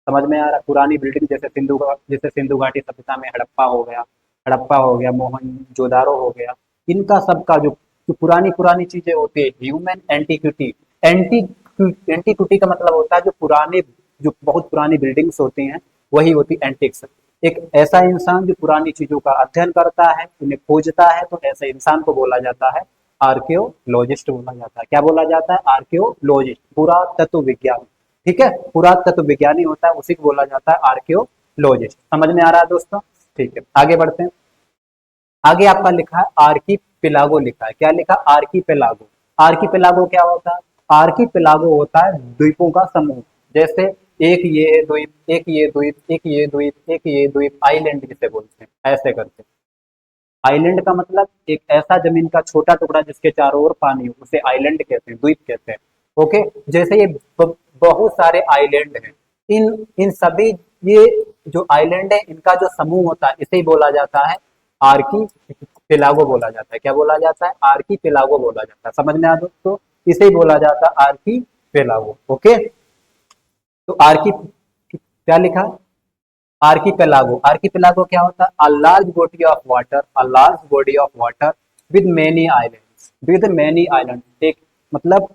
समझ में आ रहा है? पुरानी बिल्डिंग जैसे सिंधु घाटी सभ्यता में हड़प्पा हो गया, मोहनजोदारो हो गया, इनका सबका जो पुरानी पुरानी चीजें होती है, ह्यूमन एंटीक्विटी। एंटीक्विटी का मतलब होता है जो बहुत पुरानी बिल्डिंग्स होती हैं, वही होती एंटिक्स। एक ऐसा इंसान जो पुरानी चीजों का अध्ययन करता है, उन्हें खोजता है, तो ऐसे इंसान को बोला जाता है आर्कियोलॉजिस्ट बोला जाता है। क्या बोला जाता है? आर्कियोलॉजिस्ट, पुरातत्व विज्ञान। ठीक है, पुरातत्व विज्ञानी होता है, उसी को बोला जाता है आर्कियोलॉजिस्ट। समझ में आ रहा है दोस्तों? ठीक है, आगे बढ़ते हैं। आगे आपका लिखा है आर्कीपेलागो लिखा है। क्या लिखा? आर्कीपेलागो। आर्कीपेलागो क्या होता है? आर्कीपेलागो होता है द्वीपों का समूह। जैसे एक ये द्वीप, एक ये द्वीप, एक ये द्वीप, एक ये द्वीप, आइलैंड जिसे बोलते हैं, ऐसे करते हैं। आइलैंड का मतलब एक ऐसा जमीन का छोटा टुकड़ा जिसके चारों ओर पानी हो, उसे आइलैंड कहते हैं, द्वीप कहते हैं। ओके, जैसे ये बहुत सारे आइलैंड हैं, इन सभी, ये जो आइलैंड है इनका जो समूह होता है, इसे ही बोला जाता है आर्की पेलागो बोला जाता है। क्या बोला जाता है? आर्की पेलागो बोला जाता है। समझ में आ दोस्तों? इसे ही बोला जाता है आर्की पेलागो। ओके, तो आर्की, क्या लिखा? आर्कीपेलागो। आर्कीपेलागो क्या होता है? A large body of water, a large body of water with many islands, with many island. एक मतलब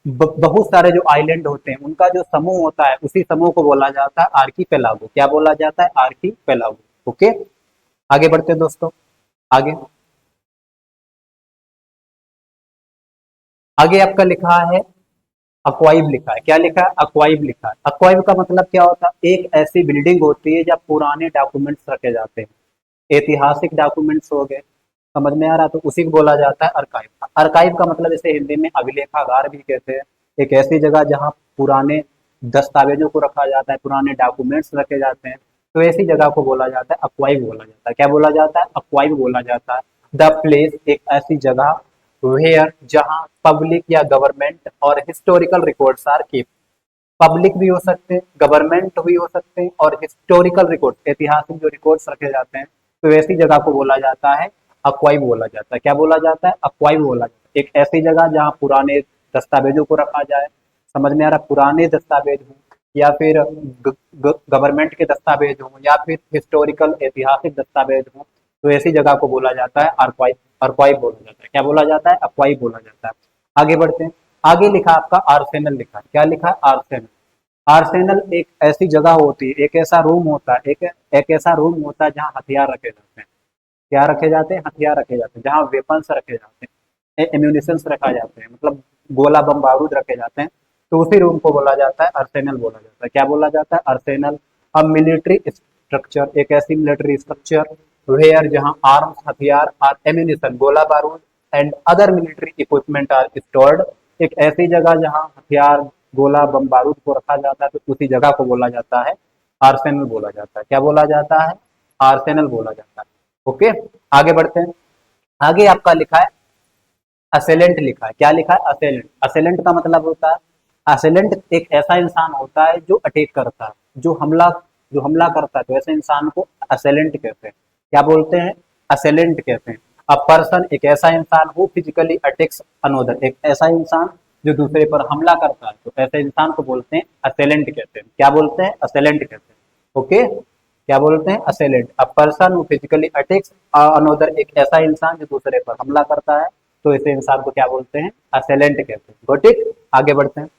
बहुत सारे जो आइलैंड होते हैं उनका जो समूह होता है, उसी समूह को बोला जाता है आर्कीपेलागो। क्या बोला जाता है? आर्कीपेलागो। ओके, आगे बढ़ते हैं दोस्तों। आगे आगे आपका लिखा है अक्वाइब लिखा है। क्या लिखा है? अक्वाइब लिखा है। अक्वाइब का मतलब क्या होता है? एक ऐसी बिल्डिंग होती है जहाँ पुराने डॉक्यूमेंट्स रखे जाते हैं, ऐतिहासिक डॉक्यूमेंट्स हो गए, समझ में आ रहा? तो उसी को बोला जाता है अर्काइव। अर्काइव का मतलब इसे हिंदी में अभिलेखागार भी कहते हैं। एक ऐसी जगह जहाँ पुराने दस्तावेजों को रखा जाता है, पुराने डॉक्यूमेंट्स रखे जाते हैं, तो ऐसी जगह को बोला जाता है अक्वाइव बोला जाता है। क्या बोला जाता है? अक्वाइव बोला जाता है। द प्लेस, एक ऐसी जगह, वेयर, जहाँ पब्लिक या गवर्नमेंट और historical records are keep. Public भी हो सकते हैं, गवर्नमेंट भी हो सकते हैं, और हिस्टोरिकल रिकॉर्ड, ऐतिहासिक जो रिकॉर्ड्स रखे जाते हैं, तो ऐसी जगह को बोला जाता है अक्वाइव बोला जाता है। क्या बोला जाता है? अक्वाइव बोला जाता है। एक ऐसी जगह जहाँ पुराने दस्तावेजों को रखा जाए, समझ में आ रहा? पुराने दस्तावेज हों, या फिर गवर्नमेंट के दस्तावेज हों, या फिर हिस्टोरिकल ऐतिहासिक दस्तावेज हों, तो ऐसी जगह को बोला जाता है अर्काइव। अर्काइव बोला जाता है। क्या बोला जाता है? अक्वाइव बोला जाता है। आगे बढ़ते हैं। आगे लिखा आपका आर्सेनल लिखा है। क्या लिखा है? आर्सेनल। आर्सेनल एक ऐसी जगह होती है, एक ऐसा रूम होता है, एक ऐसा रूम होता है जहाँ हथियार रखे जाते हैं। क्या रखे जाते हैं? हथियार रखे जाते हैं, जहाँ वेपन्स रखे जाते हैं, एम्यूनिशंस रखा जाते हैं, मतलब गोला बम बारूद रखे जाते हैं, तो उसी रूम को बोला जाता है अर्सेनल बोला जाता है। क्या बोला जाता है? अर्सेनल। अब मिलिट्री स्ट्रक्चर, एक ऐसी मिलिट्री स्ट्रक्चर वेयर जहां आर्म्स, हथियार और एम्यूनिशन, गोला बारूद and other military equipment are stored. एक ऐसी जगह जहां हथियार, गोला, बम बारूद को रखा जाता है, तो उसी जगह को बोला जाता है आर्सेनल बोला जाता है। क्या बोला जाता है? आर्सेनल बोला जाता है। ओके, आगे बढ़ते हैं। आगे आपका लिखा है असेलेंट, लिखा है। क्या लिखा है? असेलेंट। असेलेंट का मतलब होता है, असेलेंट एक ऐसा इंसान होता है जो अटैक करता है, जो हमला करता है, तो ऐसे इंसान को असेलेंट कहते हैं। क्या बोलते हैं? असेलेंट कहते हैं। अ पर्सन, एक ऐसा इंसान हु फिजिकली अटैक्स अनोदर, एक ऐसा इंसान जो दूसरे पर हमला करता है, तो ऐसे इंसान को बोलते हैं असेलेंट कहते हैं। क्या बोलते हैं? असेलेंट कहते हैं। ओके, क्या बोलते हैं? असेलेंट। अ person who physically attacks another, एक ऐसा इंसान जो दूसरे पर हमला करता है, तो ऐसे इंसान को क्या बोलते हैं? असेलेंट कहते हैं। Got it? आगे बढ़ते हैं।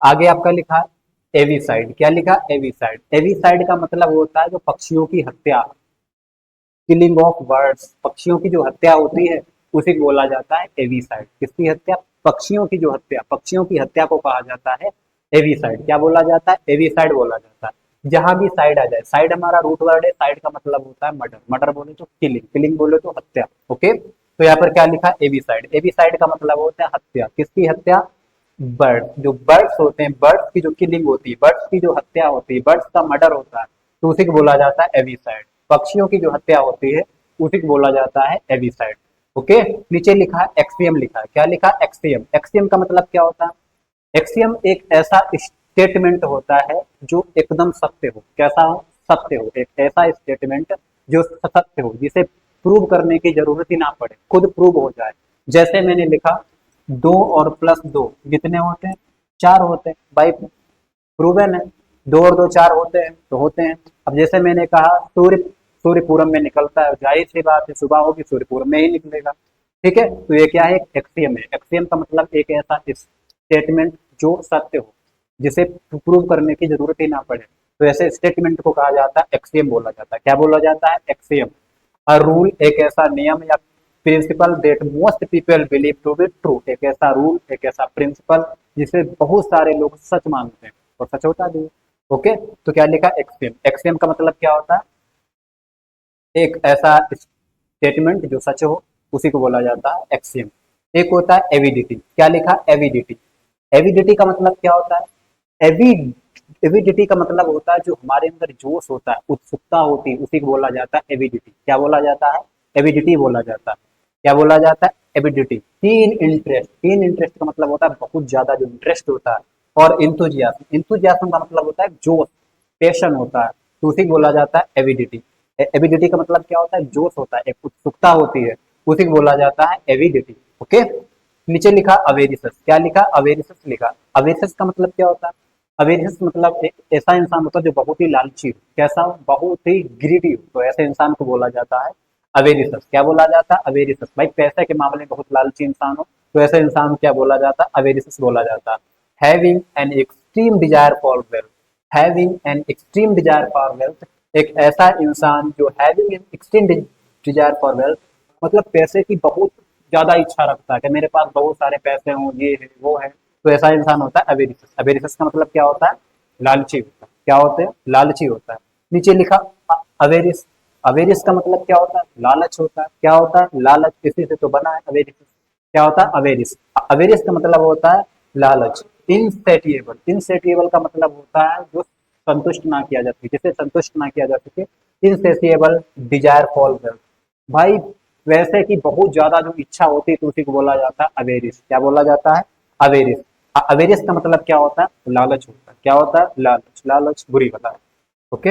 आगे आपका लिखा है एविसाइड। क्या लिखा? एविसाइड। एविसाइड का मतलब होता है जो पक्षियों की हत्या, किलिंग ऑफ बर्ड्स, पक्षियों की जो हत्या होती है उसे बोला जाता है एविसाइड। किसकी हत्या? पक्षियों की जो हत्या, पक्षियों की हत्या को कहा जाता है एविसाइड। क्या बोला जाता है? एविसाइड बोला जाता है। जहां भी साइड आ जाए, साइड हमारा रूट वर्ड है, साइड का मतलब होता है मर्डर, मर्डर बोले तो किलिंग, किलिंग बोले तो हत्या। ओके, तो यहाँ पर क्या लिखा? एविसाइड। एविसाइड का मतलब होता है हत्या। किसकी हत्या? बर्ड, जो बर्ड्स होते हैं, बर्ड्स की जो किलिंग होती है, बर्ड्स की जो हत्या होती है, बर्ड्स का मर्डर होता है, तो उसी को बोला जाता है एविसाइड। पक्षियों की जो हत्या होती है उसी को बोला जाता है एविसाइड। ओके, नीचे लिखा है एक्सियम, लिखा है। क्या लिखा है? एक्सियम। एक्सियम का मतलब क्या होता है? एक्सियम एक ऐसा स्टेटमेंट होता है जो एकदम सत्य हो। कैसा हो? सत्य हो। एक ऐसा स्टेटमेंट जो सत्य हो, जिसे प्रूव करने की जरूरत ही ना पड़े, खुद प्रूव हो जाए। जैसे मैंने लिखा 2 और +2 कितने होते हैं? 4 होते हैं भाई, प्रूवन है। 2 और 2 4 होते हैं तो होते हैं। अब जैसे मैंने कहा सूर्य, सूर्य पूरब में निकलता है, जाहिर सी बात है सुबह होगी, सूर्य पूरब में ही निकलेगा। ठीक है, तो ये क्या है? एक एक्सियम है। एक्सियम का मतलब एक ऐसा स्टेटमेंट जो सत्य हो, जिसे प्रूव करने की जरूरत ही ना पड़े, तो ऐसे स्टेटमेंट को कहा जाता है एक्सियम बोला जाता है। क्या बोला जाता है? एक्सियम। अ रूल, एक ऐसा नियम या principle that most people believe to be true, एक ऐसा रूल, एक ऐसा प्रिंसिपल जिसे बहुत सारे लोग सच मानते हैं और सच होता भी है। ओके, तो क्या लिखा? एक्सियम। एक्सियम का मतलब क्या होता है? एक ऐसा स्टेटमेंट जो सच हो, उसी को बोला जाता है एक्सियम। एक होता है एविडिटी। क्या लिखा? एविडिटी। एविडिटी का मतलब क्या होता है? एविडिटी का मतलब होता है जो हमारे अंदर जोश होता है, उत्सुकता होती है, उसी को बोला जाता है एविडिटी। क्या बोला जाता है? एविडिटी बोला जाता है। क्या बोला जाता है? Avidity. Keen interest, keen interest का मतलब होता है बहुत ज्यादा जो इंटरेस्ट होता है। और इंथुजियाज्म, इंथुजियाज्म का मतलब होता है जोश, पैशन होता है, तो उसी को बोला जाता है एविडिटी। एविडिटी का मतलब क्या होता है? जोश होता है, एक उत्सुकता होती है, उसी को बोला जाता है एविडिटी। ओके, नीचे लिखा अवेरिसस। क्या लिखा? अवेरिसस लिखा। अवेरिसस का मतलब क्या होता है? अवेरियस मतलब एक ऐसा इंसान होता है जो बहुत ही लालची हो। कैसा हो? बहुत ही ग्रीडी हो, तो ऐसे इंसान को बोला जाता है अवेरियस। क्या बोला जाता है? अवेरियस। भाई पैसे के मामले में बहुत लालची इंसान हो, तो ऐसे इंसान को क्या बोला जाता है? अवेरियस बोला जाता है। Having an extreme desire for wealth, having an extreme desire for wealth, एक ऐसा इंसान जो having an extreme desire for wealth, मतलब पैसे की बहुत ज्यादा इच्छा रखता है कि मेरे पास बहुत सारे पैसे हों, ये है वो है, तो ऐसा इंसान होता है अवेरियस। अवेरियस का मतलब क्या होता है? लालची होता है। क्या होते हैं? लालची होता है। नीचे लिखा अवेरियस। अवेरियस का मतलब क्या होता है? लालच होता है। क्या होता है? लालच, इसी से तो बना है अवेरियस। क्या होता है? अवेरियस। अवेरियस का मतलब होता है लालच। इनसेटिएबल, इनसेटिएबल का मतलब होता है जो संतुष्ट ना किया जा सके, जिसे संतुष्ट ना किया जा सके। इनसेटिएबल डिजायर फॉर वेल्थ, भाई वैसे की बहुत ज्यादा जो इच्छा होती है, तो उसी को बोला जाता है अवेरिस। क्या बोला जाता है? अवेरिस। अवेरिस का मतलब क्या होता है? लालच होता है। क्या होता है? लालच, लालच बुरी बला है। ओके,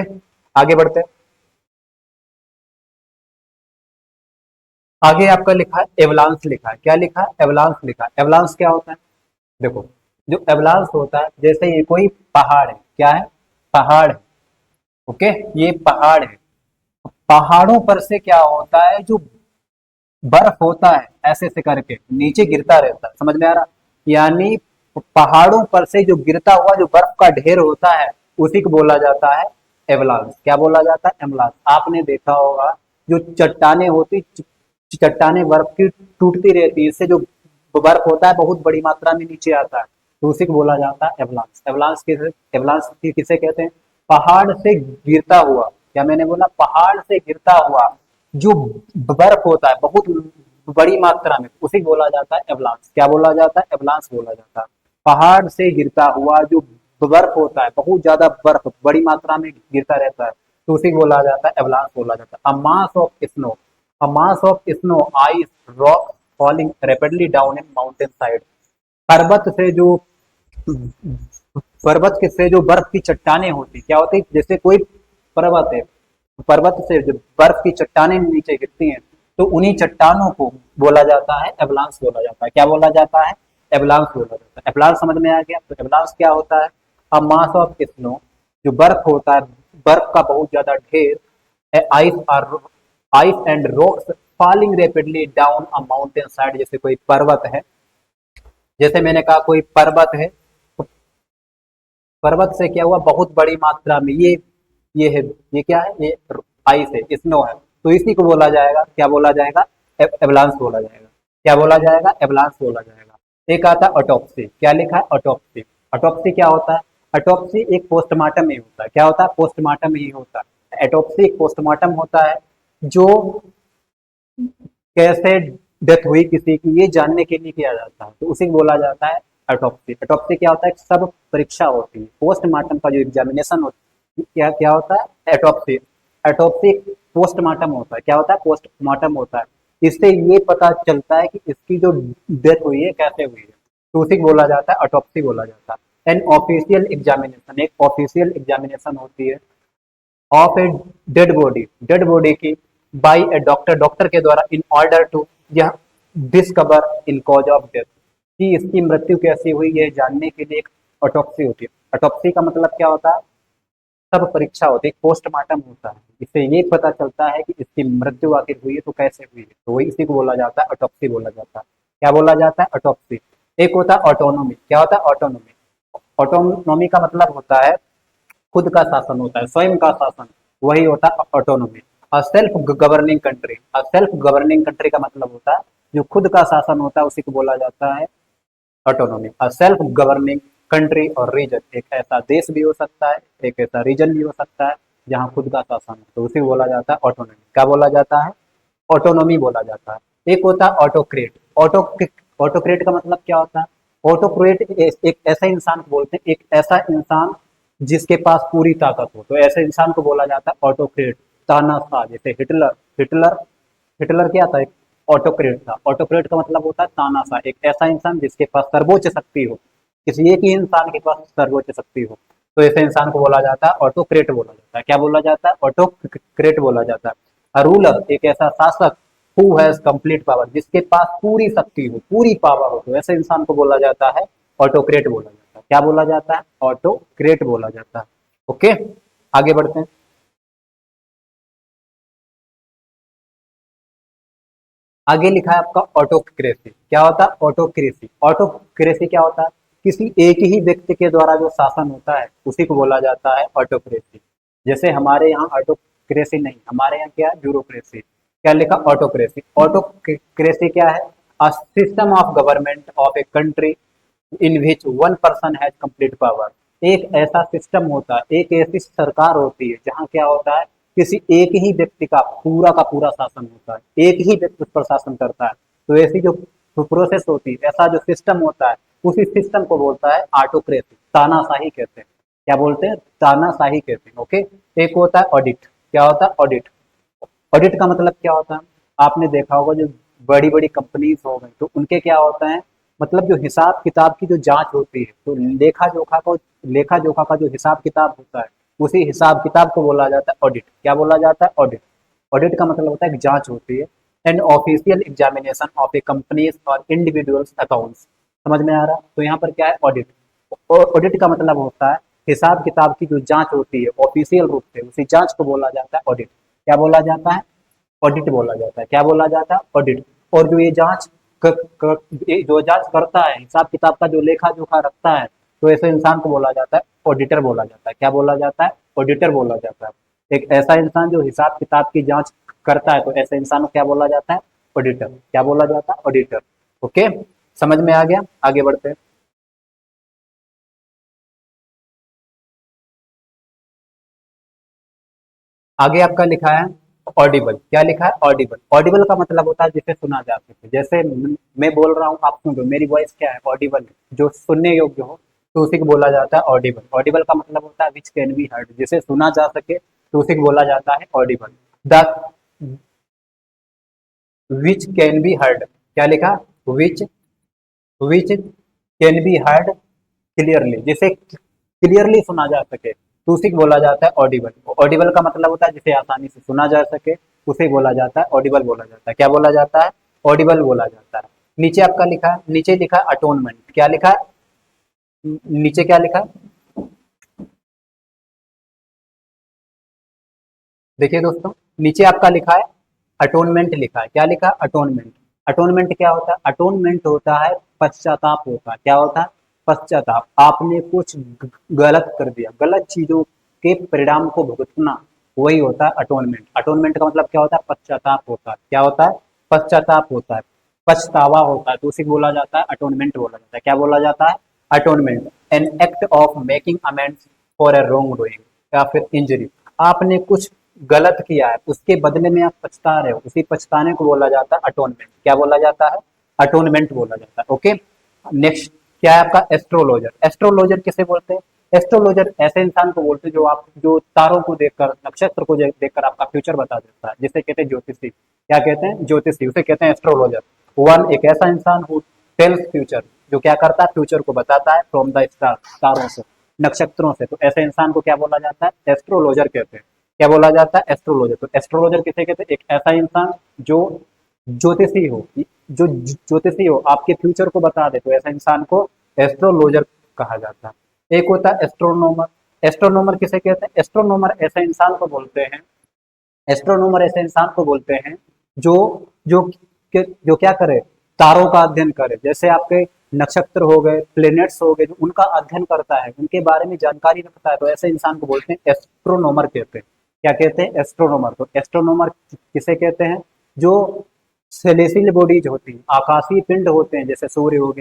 आगे बढ़ते हैं। आगे आपका लिखा है एवलांस, लिखा है। क्या लिखा है? एवलांस लिखा है। एवलांस क्या होता है? देखो, जो एवलांस होता है, जैसे ये कोई पहाड़ है। क्या है? पहाड़ है। ओके, ये पहाड़ है। पहाड़ों पर से क्या होता है? जो बर्फ होता है ऐसे ऐसे करके नीचे गिरता रहता है। समझ में आ रहा? यानी पहाड़ों पर से जो गिरता हुआ जो बर्फ का ढेर होता है, उसी को बोला जाता है एवलांस। क्या बोला जाता है? एवलांस। आपने देखा होगा जो चट्टाने होती, चट्टाने बर्फ की टूटती रहती है, इससे जो बर्फ होता है बहुत बड़ी मात्रा में नीचे आता है, तो उसी को बोला जाता है एवलांस। एवलांस किसे कहते हैं? पहाड़ से गिरता हुआ, क्या मैंने बोला, पहाड़ से गिरता हुआ जो बर्फ होता है बहुत बड़ी मात्रा में, उसी को बोला जाता है एवलांस। क्या बोला जाता है? एवलांस बोला जाता है। पहाड़ से गिरता हुआ जो बर्फ होता है, बहुत ज्यादा बर्फ बड़ी मात्रा में गिरता रहता है, तो उसी को बोला जाता है एवलांस बोला जाता है। A mass of snow, a mass of snow, ice, rock falling rapidly down in mountain side. पर्वत से जो पर्वत के से जो बर्फ की चट्टाने होती, क्या होती, जैसे कोई पर्वत है, पर्वत से जो बर्फ की चट्टाने नीचे गिरती हैं, तो उन्हीं चट्टानों को बोला जाता है एवलांस बोला जाता है। क्या बोला जाता है? एवलांस बोला जाता है। एवलांस समझ में आ गया? तो एवलांस क्या होता है? अ मास ऑफ स्नो, जो बर्फ होता है, बर्फ का बहुत ज्यादा ढेर, आइस और ice and rocks falling rapidly down a mountain side, जैसे कोई पर्वत है, जैसे मैंने कहा कोई पर्वत है, तो पर्वत से क्या हुआ, बहुत बड़ी मात्रा में ये है, ये क्या है, ये आइस है, स्नो है, तो इसी को बोला जाएगा, क्या बोला जाएगा, एवलांस बोला जाएगा। क्या बोला जाएगा? एवलांस बोला जाएगा। एक आता है ऑटोप्सी। क्या लिखा है? ऑटोप्सी। ऑटोप्सी क्या होता है? ऑटोप्सी एक पोस्टमार्टम में ही होता है। क्या होता है? पोस्टमार्टम में ही होता है। ऑटोप्सी एक पोस्टमार्टम होता है जो कैसे डेथ हुई किसी की, ये जानने के लिए किया जाता है, तो उसी को बोला जाता है ऑटोप्सी। ऑटोप्सी क्या होता है? एक सब परीक्षा होती है, पोस्टमार्टम का जो एग्जामिनेशन होता है, क्या क्या होता है? ऑटोप्सी। ऑटोप्सी पोस्टमार्टम होता है। क्या होता है? पोस्टमार्टम होता है। इससे ये पता चलता है कि इसकी जो डेथ हुई है कैसे हुई है, तो उसी को बोला जाता है ऑटोप्सी बोला जाता है। एन ऑफिशियल एग्जामिनेशन, एक ऑफिशियल एग्जामिनेशन होती है ऑफ ए डेड बॉडी की, बाई ए डॉक्टर, डॉक्टर के द्वारा, इन ऑर्डर टू, यह discover in cause of death, कि इसकी मृत्यु कैसे हुई है जानने के लिए एक ऑटोप्सी होती है। ऑटोप्सी का मतलब क्या होता है? सब परीक्षा होती है, पोस्टमार्टम होता है, इससे ये पता चलता है कि इसकी मृत्यु आखिर हुई है तो कैसे हुई है, तो वही इसी को बोला जाता है ऑटोप्सी बोला जाता है। क्या बोला जाता है? ऑटोप्सी। एक होता है ऑटोनोमी। क्या होता है? ऑटोनोमी। ऑटोनोमी का मतलब होता है खुद का शासन होता है, स्वयं का शासन, वही होता है ऑटोनोमी। और सेल्फ गवर्निंग कंट्री, और सेल्फ गवर्निंग कंट्री का मतलब होता है जो खुद का शासन होता है, उसी को बोला जाता है ऑटोनोमी। और सेल्फ गवर्निंग कंट्री और रीजन, एक ऐसा देश भी हो सकता है, एक ऐसा रीजन भी हो सकता है जहाँ खुद का शासन है, तो उसी को बोला जाता है ऑटोनोमी। क्या बोला जाता है? ऑटोनोमी बोला जाता है। एक होता है ऑटोक्रेट। ऑटोक्रेट का मतलब क्या होता है? ऑटोक्रेट एक ऐसा इंसान को बोलते हैं, एक ऐसा इंसान जिसके पास पूरी ताकत हो, तो ऐसे इंसान को बोला जाता है ऑटोक्रेट। तानाशाह, जैसे हिटलर, हिटलर हिटलर क्या था? एक ऑटोक्रेट था। ऑटोक्रेट का मतलब होता है तानाशाह, एक ऐसा इंसान जिसके पास सर्वोच्च शक्ति हो, किसी एक ही इंसान के पास सर्वोच्च शक्ति हो, तो ऐसे इंसान को बोला जाता है ऑटोक्रेट बोला जाता है। क्या बोला जाता है? ऑटोक्रेट बोला जाता है। रूलर, एक ऐसा शासक हु हैज कंप्लीट पावर, जिसके पास पूरी शक्ति हो, पूरी पावर हो, तो ऐसे इंसान को बोला जाता है ऑटोक्रेट बोला जाता है। क्या बोला जाता है? ऑटोक्रेट बोला जाता है। ओके, आगे बढ़ते हैं। आगे लिखा है आपका ऑटोक्रेसी। क्या होता है? ऑटोक्रेसी। ऑटोक्रेसी क्या होता है? किसी एक ही व्यक्ति के द्वारा जो शासन होता है उसी को बोला जाता है ऑटोक्रेसी। जैसे हमारे यहाँ ऑटोक्रेसी नहीं, हमारे यहाँ क्या है? ब्यूरोक्रेसी। क्या लिखा? ऑटोक्रेसी। ऑटोक्रेसी क्या है? A system of government of a country in which one person has complete power. एक ऐसा सिस्टम होता है, एक ऐसी सरकार होती है जहाँ क्या होता है, किसी एक ही व्यक्ति का पूरा शासन होता है, एक ही व्यक्ति उस पर शासन करता है, तो ऐसी जो प्रोसेस होती है, ऐसा जो सिस्टम होता है, उसी सिस्टम को बोलता है ऑटोक्रेसी, तानाशाही कहते हैं। क्या बोलते हैं? तानाशाही कहते हैं। ओके। एक होता है ऑडिट। क्या होता है? ऑडिट। ऑडिट का मतलब क्या होता है? आपने देखा होगा जो बड़ी बड़ी कंपनीज हो गई, तो उनके क्या होता है, मतलब जो हिसाब किताब की जो जांच होती है, तो लेखा जोखा का जो हिसाब किताब होता है, उसी हिसाब किताब को बोला जाता है ऑडिट। क्या बोला जाता है? ऑडिट। ऑडिट का मतलब होता है कि जांच होती है। And official examination of A companies और इंडिविजुअल्स अकाउंट्स। समझ में आ रहा? तो यहाँ पर क्या है? ऑडिट। ऑडिट का मतलब होता है हिसाब किताब की जो जांच होती है ऑफिशियल रूप से, उसी जांच को बोला जाता है ऑडिट। क्या बोला जाता है? ऑडिट बोला जाता है। क्या बोला जाता है? ऑडिट। और जो ये ये जो जांच करता है, हिसाब किताब का जो लेखा जोखा रखता है, तो ऐसे इंसान को बोला जाता है ऑडिटर बोला जाता है। क्या बोला जाता है? ऑडिटर बोला जाता है। एक ऐसा इंसान जो हिसाब किताब की जांच करता है, तो ऐसे इंसान को क्या बोला जाता है? ऑडिटर। क्या बोला जाता है? ऑडिटर। ओके, समझ में आ गया? आगे बढ़ते हैं। आगे आपका लिखा है ऑडिबल। क्या लिखा है? ऑडिबल। ऑडिबल का मतलब होता है जिसे सुना जा सके। जैसे मैं बोल रहा हूँ, आप सुन रहे हो, मेरी वॉइस क्या है? ऑडिबल, जो सुनने योग्य हो, तो उसी को बोला जाता है ऑडिबल। ऑडिबल का मतलब होता है विच कैन बी हर्ड, जिसे सुना जा सके, तो उसी को बोला जाता है audible. The which can be heard, क्या लिखा? Which which can be heard clearly, जिसे क्लियरली सुना जा सके, तो उसी को बोला जाता है ऑडिबल। ऑडिबल का मतलब होता है जिसे आसानी से सुना जा सके, उसे बोला जाता है ऑडिबल बोला जाता है। क्या बोला जाता है? ऑडिबल बोला जाता है। नीचे आपका लिखा है, नीचे लिखा है अटोनमेंट। क्या लिखा है? नीचे क्या लिखा है? देखिए दोस्तों, नीचे आपका लिखा है अटोनमेंट लिखा है। क्या लिखा है? अटोनमेंट। अटोनमेंट क्या होता है? अटोनमेंट होता है पश्चाताप होता है। क्या होता है? पश्चाताप। आपने कुछ गलत कर दिया, गलत चीजों के परिणाम को भुगतना, वही होता है अटोनमेंट। अटोनमेंट का मतलब क्या होता है? पश्चाताप होता है। क्या होता है? पश्चाताप होता है, पछतावा होता है, तो उसे बोला जाता है अटोनमेंट बोला जाता है। क्या बोला जाता है? Atonement. An act of making amends for a wrong doing, या फिर इंजरी। आपने कुछ गलत किया है, उसके बदले में आप पछता रहे हो, उसी पछताने को बोला जाता है अटोनमेंट। क्या बोला जाता है? अटोनमेंट बोला जाता है। ओके, नेक्स्ट क्या है आपका? एस्ट्रोलॉजर। एस्ट्रोलॉजर किसे बोलते हैं? एस्ट्रोलॉजर ऐसे इंसान को बोलते हैं जो तारों को देखकर, नक्षत्र को देखकर आपका फ्यूचर बता देता है, जिसे कहते हैं ज्योतिषी। क्या कहते हैं? ज्योतिषी, उसे कहते हैं एस्ट्रोलॉजर। वन एक ऐसा इंसान हु टेल्स फ्यूचर, जो क्या करता है? फ्यूचर को बताता है फ्रॉम द स्टार, तारों से, नक्षत्रों से। तो ऐसे इंसान को क्या बोला जाता है? एस्ट्रोलॉजर कहते हैं। क्या बोला जाता है? एस्ट्रोलॉजर। तो एस्ट्रोलॉजर किसे कहते हैं? एक ऐसा इंसान जो ज्योतिषी हो, जो ज्योतिषी हो, आपके फ्यूचर को बता दे, तो ऐसा इंसान को एस्ट्रोलॉजर कहा जाता है। एक होता है एस्ट्रोनोमर। एस्ट्रोनोमर किसे कहते हैं? एस्ट्रोनोमर ऐसे इंसान को बोलते हैं, एस्ट्रोनोमर ऐसे इंसान को बोलते हैं जो जो जो क्या करे? तारों का अध्ययन करे। जैसे आपके नक्षत्र हो गए, प्लेनेट्स हो गए, जो उनका अध्ययन करता है, उनके बारे में जानकारी रखता है, तो ऐसे इंसान को बोलते हैं एस्ट्रोनोमर कहते हैं। क्या कहते हैं? एस्ट्रोनोमर। तो एस्ट्रोनोमर किसे कहते हैं? जो सेलेसियल बॉडीज होती हैं, आकाशीय पिंड होते हैं, जैसे सूर्य हो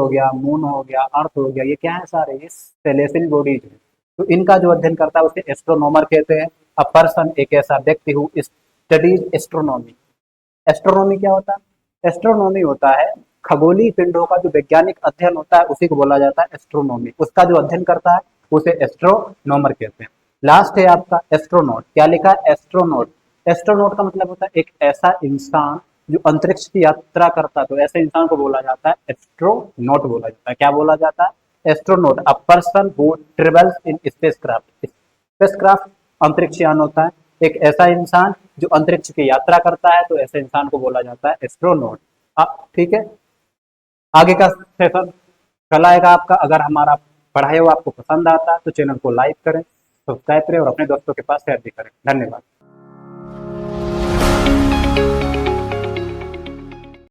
गया, मून हो गया, अर्थ हो गया, ये क्या है? सारे ये सेलेसियल बॉडीज है। तो इनका जो अध्ययन करता है उसे एस्ट्रोनोमर कहते हैं। अ पर्सन एक ऐसा व्यक्ति हु स्टडीज एस्ट्रोनॉमी। एस्ट्रोनॉमी क्या होता है? एस्ट्रोनॉमी होता है खगोलीय पिंडों का जो वैज्ञानिक अध्ययन होता है, उसी को बोला जाता है एस्ट्रोनॉमी। उसका जो अध्ययन करता है उसे एस्ट्रोनॉमर कहते हैं। लास्ट है आपका एस्ट्रोनॉट। क्या लिखा है? एस्ट्रोनॉट। एस्ट्रोनॉट का मतलब होता है एक ऐसा इंसान जो अंतरिक्ष की यात्रा करता है, तो ऐसे इंसान को बोला जाता है एस्ट्रोनॉट बोला जाता है। क्या बोला जाता है? Astronaut. A person who travels in spacecraft. Spacecraft अंतरिक्ष यान होता है। एक ऐसा इंसान जो अंतरिक्ष की यात्रा करता है, तो ऐसे इंसान को बोला जाता है एस्ट्रोनॉट। ठीक है, आगे का सेशन कल आएगा आपका। अगर हमारा पढ़ाई हुआ आपको पसंद आता है तो चैनल को लाइक करें, सब्सक्राइब करें और अपने दोस्तों के पास शेयर भी करें। धन्यवाद।